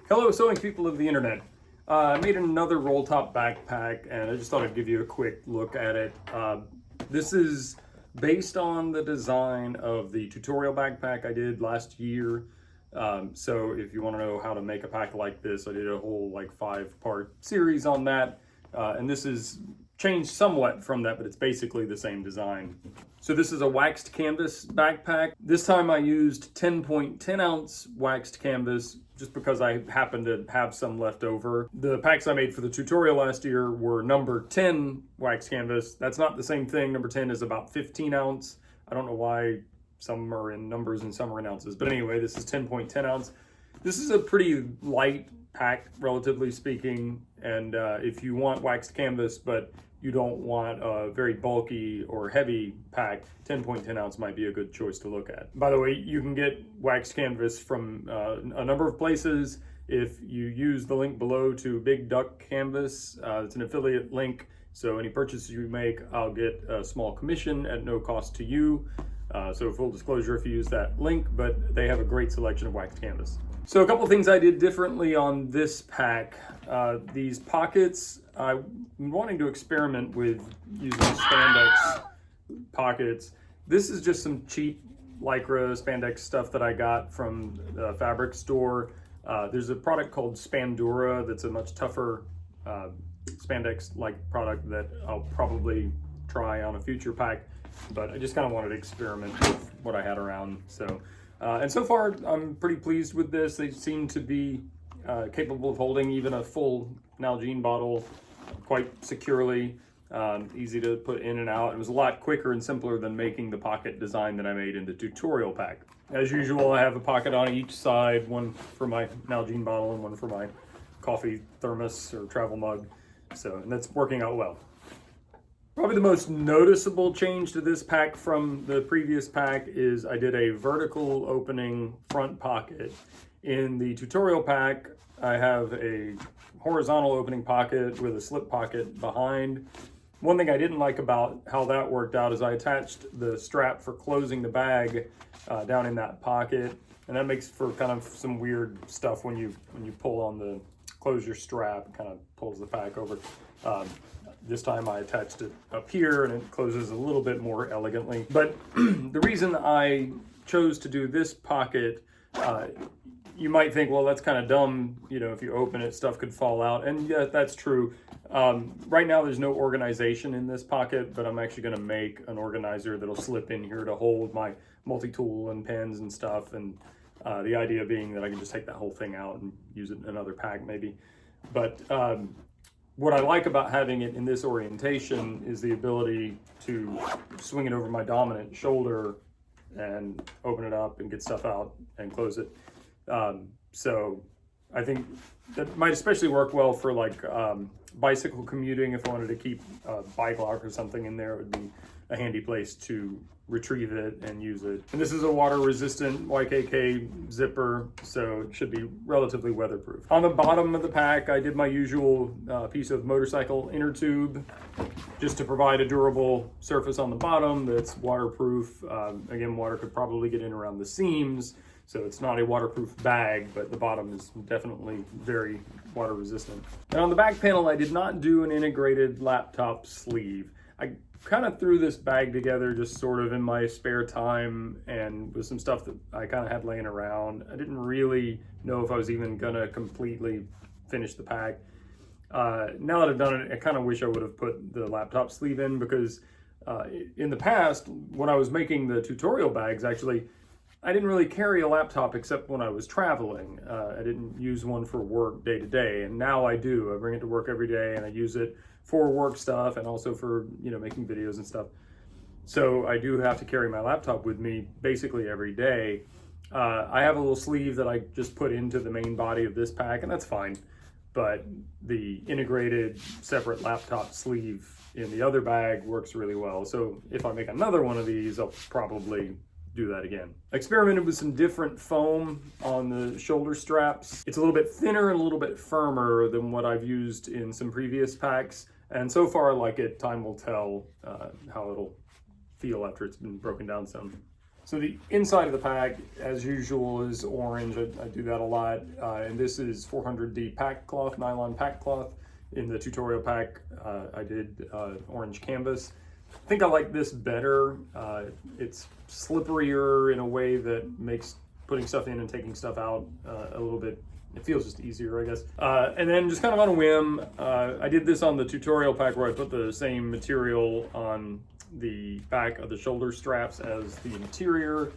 Hello, sewing people of the internet. I made another roll top backpack and I just thought I'd give you a quick look at it. This is based on the design of the tutorial backpack I did last year. So if you want to know how to make a pack like this, I did a whole like 5-part series on that. And this is changed somewhat from that, but it's basically the same design. So this is a waxed canvas backpack. This time I used 10.10 ounce waxed canvas just because I happened to have some left over. The packs I made for the tutorial last year were number 10 waxed canvas. That's not the same thing. Number 10 is about 15 ounce. I don't know why some are in numbers and some are in ounces, but anyway, this is 10.10 ounce. This is a pretty light pack, relatively speaking, and if you want waxed canvas but you don't want a very bulky or heavy pack, 10.10 ounce might be a good choice to look at. By the way, you can get waxed canvas from a number of places. If you use the link below to Big Duck Canvas, it's an affiliate link, so any purchases you make, I'll get a small commission at no cost to you. So full disclosure if you use that link, but they have a great selection of waxed canvas. So a couple of things I did differently on this pack. These pockets, I'm wanting to experiment with using spandex pockets. This is just some cheap Lycra spandex stuff that I got from the fabric store. There's a product called Spandura that's a much tougher spandex-like product that I'll probably try on a future pack, but I just kind of wanted to experiment with what I had around. So, and so far I'm pretty pleased with this. They seem to be capable of holding even a full Nalgene bottle quite securely, easy to put in and out. It was a lot quicker and simpler than making the pocket design that I made in the tutorial pack. As usual, I have a pocket on each side, one for my Nalgene bottle and one for my coffee thermos or travel mug. So, and that's working out well. Probably the most noticeable change to this pack from the previous pack is I did a vertical opening front pocket. In the tutorial pack, I have a horizontal opening pocket with a slip pocket behind. One thing I didn't like about how that worked out is I attached the strap for closing the bag down in that pocket, and that makes for kind of some weird stuff when you pull on the close your strap. It kind of pulls the pack over. This time I attached it up here and it closes a little bit more elegantly. But the reason I chose to do this pocket, you might think, well, that's kind of dumb. You know, if you open it, stuff could fall out. And yeah, that's true. Right now there's no organization in this pocket, but I'm actually gonna make an organizer that'll slip in here to hold my multi-tool and pens and stuff. And the idea being that I can just take that whole thing out and use it in another pack maybe. But what I like about having it in this orientation is the ability to swing it over my dominant shoulder and open it up and get stuff out and close it. So I think that might especially work well for like bicycle commuting. If I wanted to keep a bike lock or something in there, it would be a handy place to retrieve it and use it. And this is a water resistant YKK zipper, so it should be relatively weatherproof. On the bottom of the pack, I did my usual piece of motorcycle inner tube just to provide a durable surface on the bottom that's waterproof. Again, water could probably get in around the seams, so it's not a waterproof bag, but the bottom is definitely very water resistant. And on the back panel, I did not do an integrated laptop sleeve. I kind of threw this bag together just sort of in my spare time and with some stuff that I kind of had laying around. I didn't really know if I was even gonna completely finish the pack. Now that I've done it, I kind of wish I would have put the laptop sleeve in, because in the past, when I was making the tutorial bags, actually, I didn't really carry a laptop except when I was traveling. I didn't use one for work day to day, and now I do. I bring it to work every day and I use it for work stuff and also for, you know, making videos and stuff. So I do have to carry my laptop with me basically every day. I have a little sleeve that I just put into the main body of this pack, and that's fine. But the integrated separate laptop sleeve in the other bag works really well. So if I make another one of these, I'll probably do that again. I experimented with some different foam on the shoulder straps. It's a little bit thinner and a little bit firmer than what I've used in some previous packs. And so far I like it. Time will tell how it'll feel after it's been broken down some. So the inside of the pack, as usual, is orange. I do that a lot. And this is 400D pack cloth, nylon pack cloth. In the tutorial pack, I did orange canvas. I think I like this better. It's slipperier in a way that makes putting stuff in and taking stuff out a little bit, it feels just easier, I guess. And then just kind of on a whim, I did this on the tutorial pack where I put the same material on the back of the shoulder straps as the interior.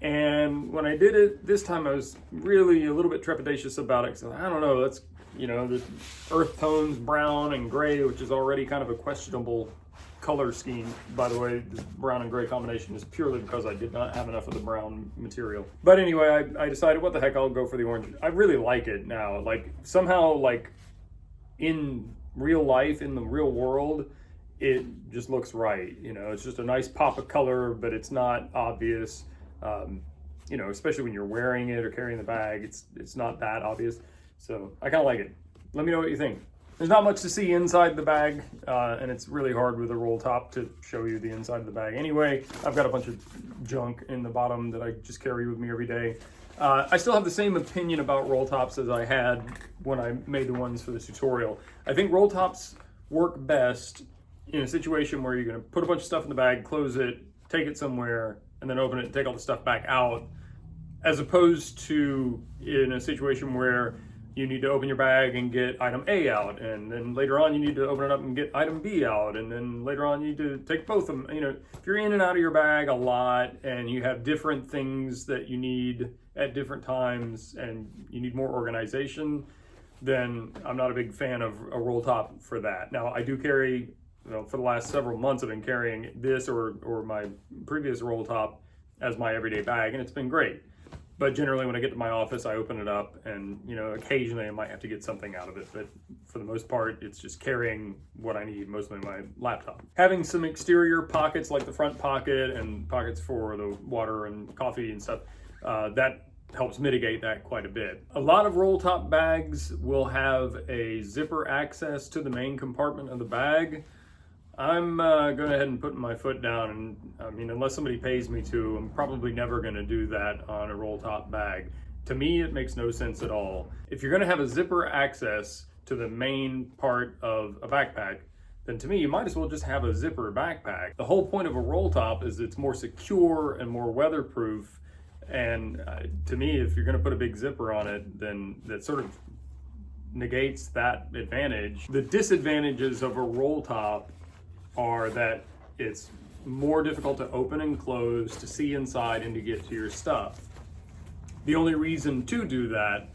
And when I did it this time, I was really a little bit trepidatious about it. So I don't know, that's, you know, the earth tones, brown and gray, which is already kind of a questionable color scheme. By the way, the brown and gray combination is purely because I did not have enough of the brown material. But anyway, I decided, what the heck, I'll go for the orange. I really like it now. Like, somehow, like, in real life, in the real world, it just looks right. You know, it's just a nice pop of color, but it's not obvious. You know, especially when you're wearing it or carrying the bag, it's not that obvious. So I kind of like it. Let me know what you think. There's not much to see inside the bag, and it's really hard with a roll top to show you the inside of the bag. Anyway, I've got a bunch of junk in the bottom that I just carry with me every day. I still have the same opinion about roll tops as I had when I made the ones for the tutorial. I think roll tops work best in a situation where you're going to put a bunch of stuff in the bag, close it, take it somewhere, and then open it and take all the stuff back out, as opposed to in a situation where you need to open your bag and get item A out, and then later on you need to open it up and get item B out, and then later on you need to take both of them. You know, if you're in and out of your bag a lot and you have different things that you need at different times and you need more organization, then I'm not a big fan of a roll top for that. Now, I do carry, you know, for the last several months I've been carrying this or my previous roll top as my everyday bag, and it's been great. But generally when I get to my office, I open it up and, you know, occasionally I might have to get something out of it. But for the most part, it's just carrying what I need, mostly my laptop. Having some exterior pockets like the front pocket and pockets for the water and coffee and stuff, that helps mitigate that quite a bit. A lot of roll top bags will have a zipper access to the main compartment of the bag. I'm going ahead and putting my foot down, and I mean, unless somebody pays me to, I'm probably never going to do that on a roll top bag. To me, it makes no sense at all. If you're going to have a zipper access to the main part of a backpack, then to me, you might as well just have a zipper backpack. The whole point of a roll top is it's more secure and more weatherproof. And to me, if you're going to put a big zipper on it, then that sort of negates that advantage. The disadvantages of a roll top are that it's more difficult to open and close, to see inside, and to get to your stuff. The only reason to do that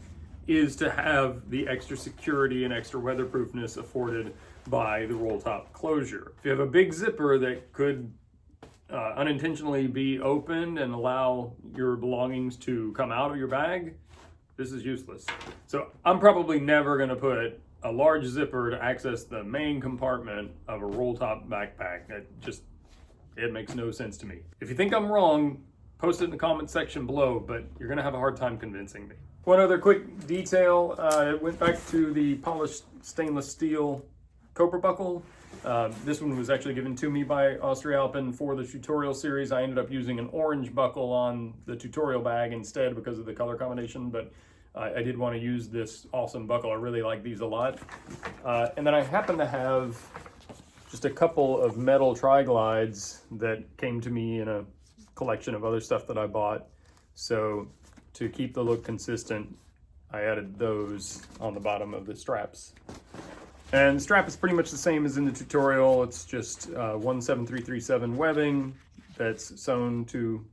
is to have the extra security and extra weatherproofness afforded by the roll top closure. If you have a big zipper that could unintentionally be opened and allow your belongings to come out of your bag, this is useless. So I'm probably never going to put a large zipper to access the main compartment of a roll top backpack. It makes no sense to me. If you think I'm wrong, post it in the comment section below, but you're gonna have a hard time convincing me. One other quick detail, I went back to the polished stainless steel Cobra Buckle. This one was actually given to me by Austrialpen for the tutorial series. I ended up using an orange buckle on the tutorial bag instead because of the color combination, but I did want to use this awesome buckle. I really like these a lot. And then I happen to have just a couple of metal tri-glides that came to me in a collection of other stuff that I bought. So to keep the look consistent, I added those on the bottom of the straps. And the strap is pretty much the same as in the tutorial. It's just 17337 webbing that's sewn to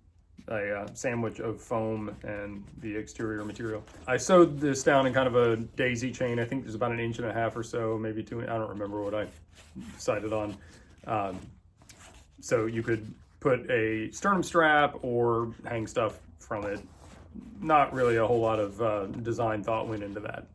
a sandwich of foam and the exterior material. I sewed this down in kind of a daisy chain. I think there's about 1.5 inches or so, maybe 2. I don't remember what I decided on. So you could put a sternum strap or hang stuff from it. Not really a whole lot of design thought went into that.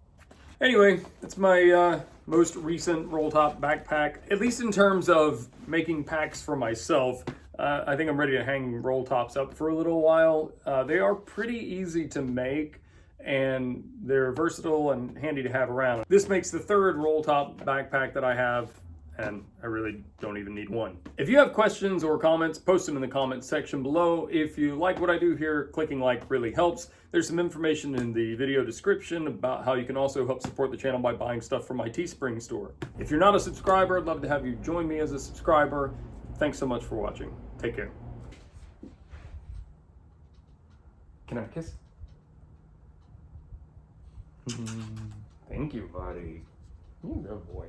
Anyway, it's my most recent roll top backpack, at least in terms of making packs for myself. I think I'm ready to hang roll tops up for a little while. They are pretty easy to make and they're versatile and handy to have around. This makes the third roll top backpack that I have and I really don't even need one. If you have questions or comments, post them in the comments section below. If you like what I do here, clicking like really helps. There's some information in the video description about how you can also help support the channel by buying stuff from my Teespring store. If you're not a subscriber, I'd love to have you join me as a subscriber. Thanks so much for watching. Take care. Can I have a kiss? Thank you, buddy. You're a good boy.